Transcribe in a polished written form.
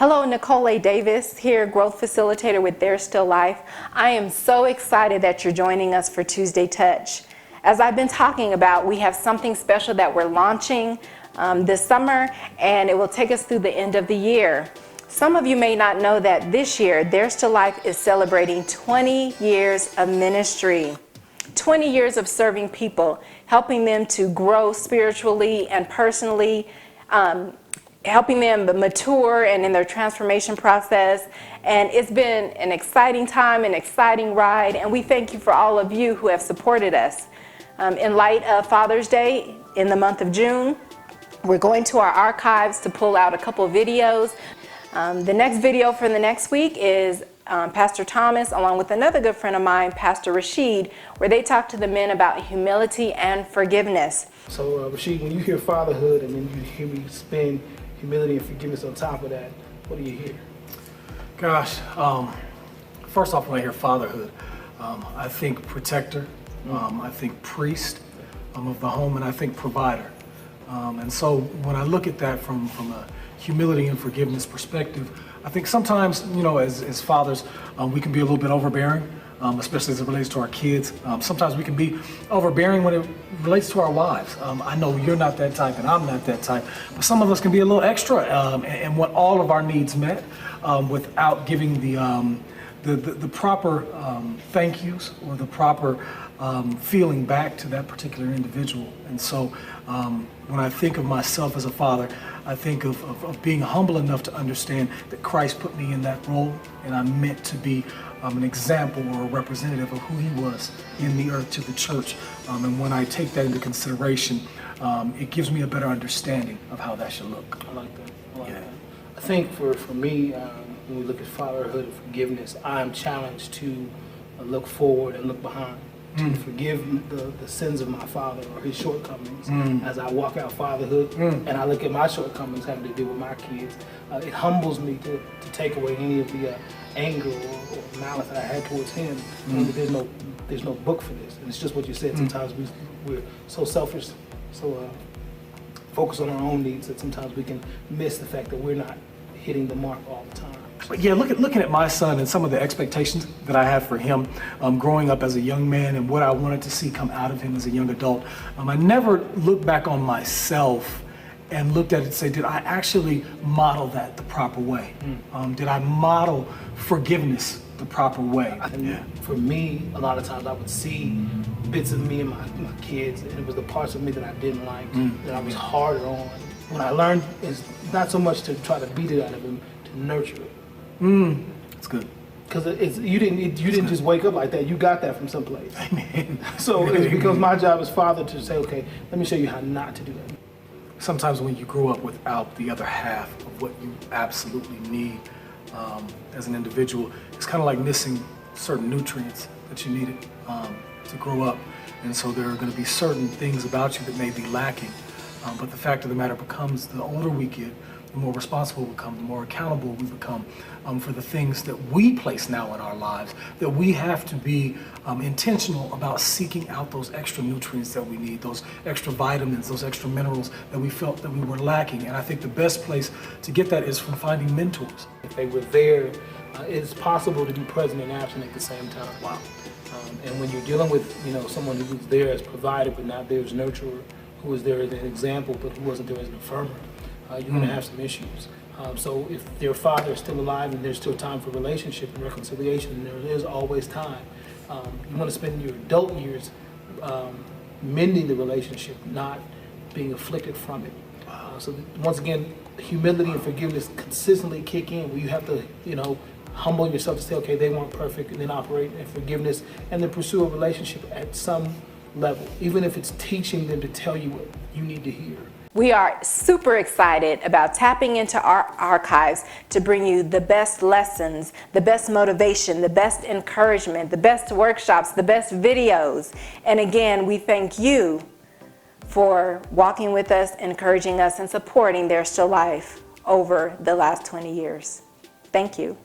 Hello, Nichole A. Davis here, Growth Facilitator with There's Still Life. I am so excited that you're joining us for Tuesday Touch. As I've been talking about, we have something special that we're launching this summer, and it will take us through the end of the year. Some of you may not know that this year, There's Still Life is celebrating 20 years of ministry. 20 years of serving people, helping them to grow spiritually and personally, helping them mature and in their transformation process. And it's been an exciting time, an exciting ride, and we thank you for all of you who have supported us. In light of Father's Day in the month of June, we're going to our archives to pull out a couple of videos. The next video for the next week is Pastor Thomas, along with another good friend of mine, Pastor Rashide, where they talk to the men about humility and forgiveness. So Rashide, when you hear fatherhood and then you hear me spin humility and forgiveness on top of that, what do you hear? Gosh, first off, when I hear fatherhood, I think protector, I think priest of the home, and I think provider. And so when I look at that from a humility and forgiveness perspective, I think sometimes, you know, as fathers, we can be a little bit overbearing, especially as it relates to our kids. Sometimes we can be overbearing when it relates to our wives. I know you're not that type and I'm not that type, but some of us can be a little extra and want all of our needs met without giving the proper thank yous or the proper feeling back to that particular individual. And so when I think of myself as a father, I think of being humble enough to understand that Christ put me in that role, and I'm meant to be an example or a representative of who he was in the earth to the church. And when I take that into consideration, it gives me a better understanding of how that should look. I like that. I think for me, when we look at fatherhood and forgiveness, I'm challenged to look forward and look behind. To forgive the sins of my father or his shortcomings as I walk out fatherhood and I look at my shortcomings having to do with my kids. It humbles me to take away any of the anger or malice that I had towards him. There's no book for this, and it's just what you said. Sometimes we're so selfish, so focused on our own needs that sometimes we can miss the fact that we're not hitting the mark all the time. But yeah, looking at my son and some of the expectations that I have for him growing up as a young man and what I wanted to see come out of him as a young adult, I never looked back on myself and looked at it and say, did I actually model that the proper way? Did I model forgiveness the proper way? For me, a lot of times I would see bits of me and my kids, and it was the parts of me that I didn't like, that I was harder on. What I learned is not so much to try to beat it out of him, to nurture it. That's good. Because you didn't just wake up like that. You got that from someplace. Amen. So it becomes my job as father to say, okay, let me show you how not to do that. Sometimes when you grow up without the other half of what you absolutely need as an individual, it's kind of like missing certain nutrients that you needed to grow up. And so there are going to be certain things about you that may be lacking. But the fact of the matter becomes, the older we get, the more responsible we become, the more accountable we become for the things that we place now in our lives, that we have to be intentional about seeking out those extra nutrients that we need, those extra vitamins, those extra minerals that we felt that we were lacking. And I think the best place to get that is from finding mentors. If they were there, it's possible to be present and absent at the same time. Wow. And when you're dealing with someone who was there as provider but not there as nurturer, who was there as an example but who wasn't there as an affirmer, you're going to have some issues. So if their father is still alive and there's still time for relationship and reconciliation, there is always time. You want to spend your adult years mending the relationship, not being afflicted from it. So once again, humility and forgiveness consistently kick in, where you have to, humble yourself to say, okay, they weren't perfect, and then operate in forgiveness, and then pursue a relationship at some level, even if it's teaching them to tell you what you need to hear. We are super excited about tapping into our archives to bring you the best lessons, the best motivation, the best encouragement, the best workshops, the best videos. And again, we thank you for walking with us, encouraging us, and supporting There's Still Life over the last 20 years. Thank you.